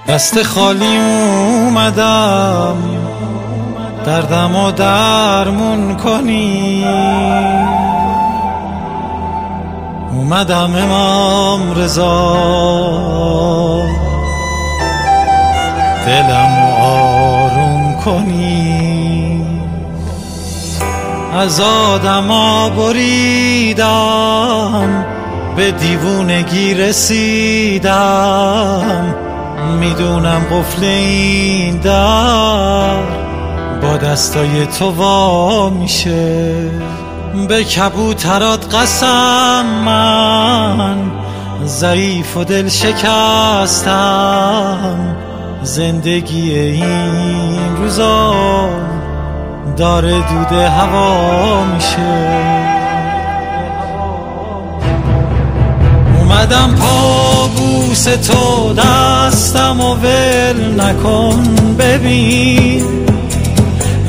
دست خالی اومدم دردم و درمون کنی، اومدم امام رضا دلم آروم کنی. از آدما بریدم به دیوونگی رسیدم، میدونم قفل این در با دستای تو وا میشه. به کبوترات قسم من ضعیف و دل شکستم، زندگی این روزا داره دود هوا میشه. اومدم پابوس تو دستم و ول نکن، ببین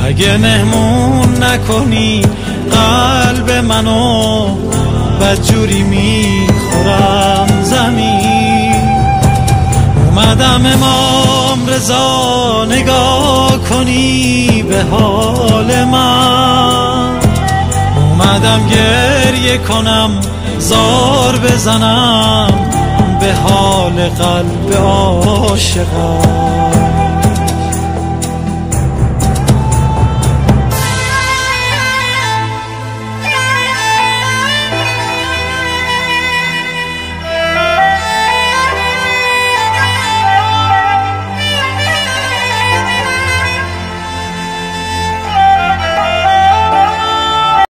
اگه مهمون نکنی قلب منو بدجوری میخورم زمین. اومدم امام رضا نگاه کنی به حال من، اومدم گریه کنم زار بزنم به حال قلب عاشقم.